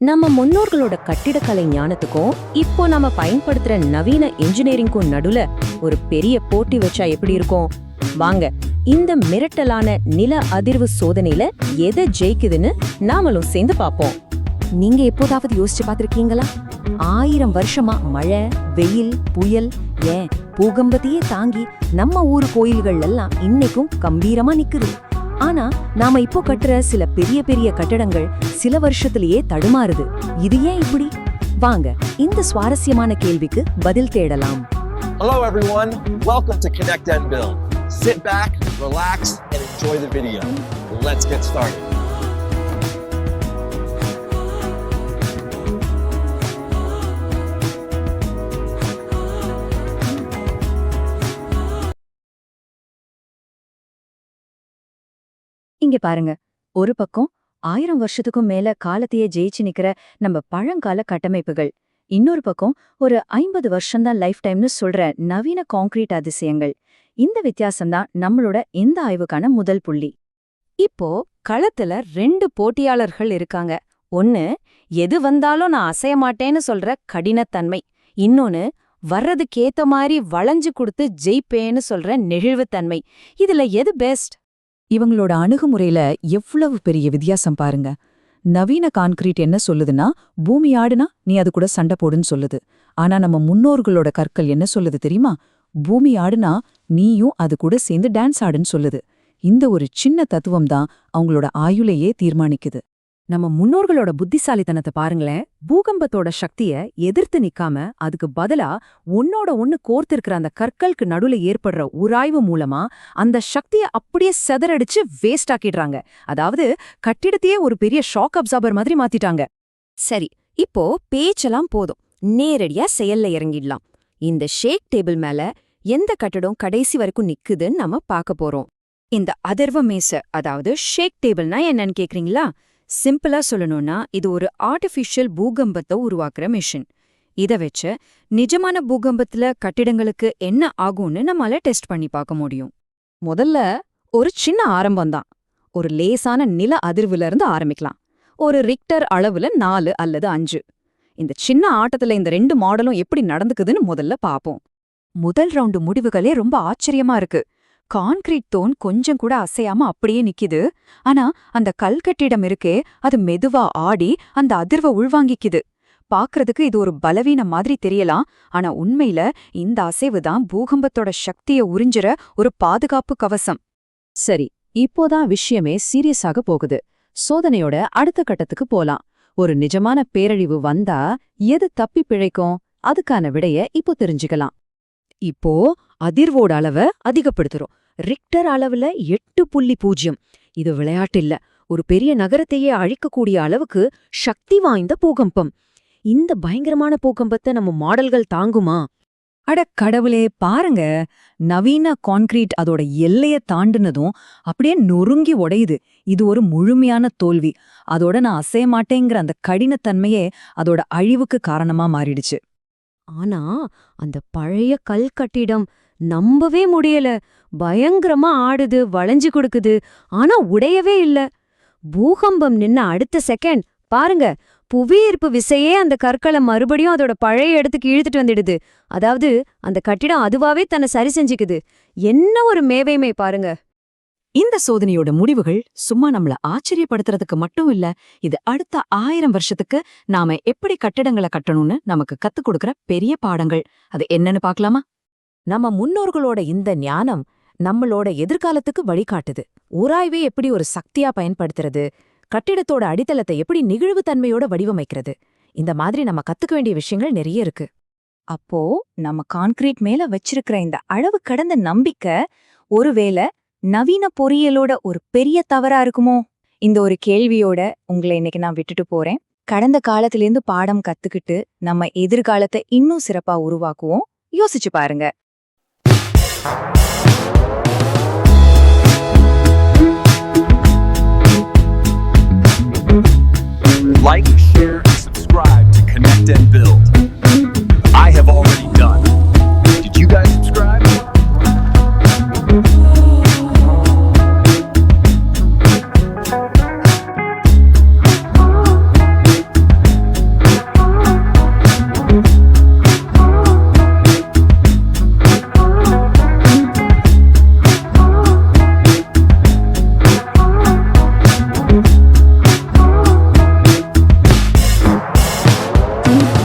நம்ம முன்னோர்களோட கட்டிடக்கலை ஞானத்துக்கும் இப்போ நாம பயன்படுத்துற நவீன இன்ஜினியரிங்க்கும் நடுல ஒரு பெரிய போட்டி வச்சா எப்படி இருக்கும்? வாங்க இந்த மிரட்டலான நில அதிர்வு சோதனையில எதை ஜெயிக்குதுன்னு நாமளும் சேர்ந்து பாப்போம். நீங்க எப்போதாவது யோசிச்சு பார்த்திருக்கீங்களா? 1000 வருஷமா மழை, வெயில், புயல், ஏன் பூகம்பத்தையே தாங்கி நம்ம ஊரு கோயில்கள் எல்லாம் இன்னைக்கும் கம்பீரமா நிக்குது. ஆனா நாம இப்போ கட்டுற சில பெரிய பெரிய கட்டடங்கள் சில வருஷத்திலேயே தடுமாறுது. இது ஏன் இப்படி? வாங்க இந்த சுவாரஸ்யமான கேள்விக்கு பதில் தேடலாம். Hello everyone, welcome to Connect and Build. Sit back, relax and enjoy the video. Let's get started. இங்க பாருங்க, ஒரு பக்கம் 1000 வருஷத்துக்கும் மேல காலத்தையே ஜெயிச்சு நிக்கிற நம்ம பழங்கால கட்டமைப்புகள், இன்னொரு பக்கம் ஒரு 50 வருஷம்தான் லைஃப் டைம்னு சொல்ற நவீன கான்கிரீட் அதிசயங்கள். இந்த வித்தியாசம்தான் நம்மளோட இந்த ஆய்வுக்கான முதல் புள்ளி. இப்போ களத்துல 2 போட்டியாளர்கள் இருக்காங்க. ஒன்னு எது வந்தாலும் நான் அசைய மாட்டேன்னு சொல்ற கடினத்தன்மை, இன்னொன்னு வர்றதுக்கேத்த மாதிரி வளைஞ்சு கொடுத்து ஜெயிப்பேன்னு சொல்ற நெகிழ்வுத்தன்மை. இதுல எது பெஸ்ட்? இவங்களோட அணுகுமுறையில எவ்வளவு பெரிய வித்தியாசம் பாருங்க. நவீன கான்கிரீட் என்ன சொல்லுதுன்னா, பூமி ஆடுனா நீ அது கூட சண்டை போடுன்னு சொல்லுது. ஆனா நம்ம முன்னோர்களோட கற்கள் என்ன சொல்லுது தெரியுமா? பூமி ஆடுனா நீயும் அது கூட சேர்ந்து டான்ஸ் ஆடுன்னு சொல்லுது. இந்த ஒரு சின்ன தத்துவம் தான் அவங்களோட ஆயுளையே தீர்மானிக்குது. நம்ம முன்னோர்களோட புத்திசாலித்தனத்தை பாருங்களேன். பூகம்பத்தோட சக்திய எதிர்த்து நிக்காம அதுக்கு பதிலா ஒன்னோட ஒன்னு கோர்த்திருக்கிற அந்த கற்களுக்கு நடுவுல ஏற்படுற உராய்வு மூலமா அந்த சக்திய அப்படியே செதறடிச்சு வேஸ்ட் ஆக்கிடுறாங்க. அதாவது கட்டிடத்தையே ஒரு பெரிய ஷாக் அப்சார்பர் மாதிரி மாத்திட்டாங்க. சரி, இப்போ பேச்செல்லாம் போதும், நேரடியா செயல்ல இறங்கிடலாம். இந்த ஷேக் டேபிள் மேல எந்த கட்டடம் கடைசி வரைக்கும் நிக்குதுன்னு நம்ம பார்க்க போறோம். இந்த அதிர்வு மேசை, அதாவது ஷேக் டேபிள்னா என்னன்னு கேக்குறீங்களா? சிம்பிளா சொல்லணும்னா இது ஒரு ஆர்டிஃபிஷியல் பூகம்பத்தை உருவாக்குற மிஷின். இத வச்சு நிஜமான பூகம்பத்துல கட்டிடங்களுக்கு என்ன ஆகும்னு நம்மால டெஸ்ட் பண்ணி பார்க்க முடியும். முதல்ல ஒரு சின்ன ஆரம்பம்தான். ஒரு லேசான நில அதிர்வுல இருந்து ஆரம்பிக்கலாம். ஒரு ரிக்டர் அளவுல 4 அல்லது 5. இந்த சின்ன ஆட்டத்துல இந்த 2 மாடலும் எப்படி நடந்துக்குதுன்னு முதல்ல பாப்போம். முதல் ரவுண்டு முடிவுகளே ரொம்ப ஆச்சரியமா இருக்கு. கான்கிரீட் தூண் கொஞ்சம் கூட அசையாம அப்படியே நிக்குது. ஆனா அந்த கல்கட்டிடம் இருக்கே, அது மெதுவா ஆடி அந்த அதிர்வை உள்வாங்கிக்குது. பாக்குறதுக்கு இது ஒரு பலவீனம் மாதிரி தெரியலாம். ஆனா உண்மையில இந்த அசைவுதான் பூகம்பத்தோட சக்திய உறிஞ்சுற ஒரு பாதுகாப்பு கவசம். சரி, இப்போதான் விஷயமே சீரியஸாக போகுது. சோதனையோட அடுத்த கட்டத்துக்கு போலாம். ஒரு நிஜமான பேரழிவு வந்தா எது தப்பி பிழைக்கும்? அதுக்கான விடைய இப்போ தெரிஞ்சுக்கலாம். இப்போ அதிர்வோட அளவை அதிகப்படுத்துறோம். ரிக்டர் அளவுல 8.0. இது விளையாட்டு இல்ல, ஒரு பெரிய நகரத்தையே அழிக்கக்கூடிய அளவுக்கு சக்தி வாய்ந்த பூகம்பம். இந்த பயங்கரமான பூகம்பத்தை நம்ம மாடல்கள் தாங்குமா? அட கடவுளே, பாருங்க, நவீன கான்கிரீட் அதோட எல்லைய தாண்டுனதும் அப்படியே நொறுங்கி உடையுது. இது ஒரு முழுமையான தோல்வி. அதோட நான் அசைய மாட்டேங்கிற அந்த கடினத்தன்மையே அதோட அழிவுக்கு காரணமா மாறிடுச்சு. ஆனா அந்த பழைய கல் கட்டிடம் நம்பவே முடியல. பயங்கரமா ஆடுது, வளைஞ்சு கொடுக்குது, ஆனா உடையவே இல்ல. பூகம்பம் நின்ன அடுத்த செகண்ட் பாருங்க, புவியீர்ப்பு விசையே அந்த கற்களை மறுபடியும் அதோட பழைய இடத்துக்கு இழுத்துட்டு வந்துடுது. அதாவது அந்த கட்டிடம் அதுவாவே தன்னை சரி செஞ்சுக்குது. என்ன ஒரு மேவைமை பாருங்க. இந்த சோதனையோட முடிவுகள் சும்மா நம்மள ஆச்சரியப்படுத்துறதுக்கு மட்டும் இல்ல, இது அடுத்த 1000 வருஷத்துக்கு நாம எப்படி கட்டிடங்களை கட்டணும்னு நமக்கு கத்துக் கொடுக்கற பெரிய பாடங்கள். அது என்னன்னு பாக்கலாமா? நம்ம முன்னோர்களோட இந்த ஞானம் நம்மளோட எதிர்காலத்துக்கு வழிகாட்டுது. உராய்வை எப்படி ஒரு சக்தியா பயன்படுத்துறது, கட்டிடத்தோட அடித்தளத்தை எப்படி நெகிழ்வுத்தன்மையோட வடிவமைக்கிறது, இந்த மாதிரி நம்ம கத்துக்க வேண்டிய விஷயங்கள் நிறைய இருக்கு. அப்போ நம்ம கான்கிரீட் மேல வச்சிருக்கிற இந்த அளவு கடந்த நம்பிக்கை ஒருவேளை நவீன பொறியியலோட ஒரு பெரிய தவறா இருக்குமோ? இந்த ஒரு கேள்வியோட உங்களை இன்னைக்கு நான் விட்டுட்டு போறேன். கடந்த காலத்திலேருந்து பாடம் கத்துக்கிட்டு நம்ம எதிர்காலத்தை இன்னும் சிறப்பா உருவாக்குவோம். யோசிச்சு பாருங்க. Like, share, and subscribe to Connect and Build. I have already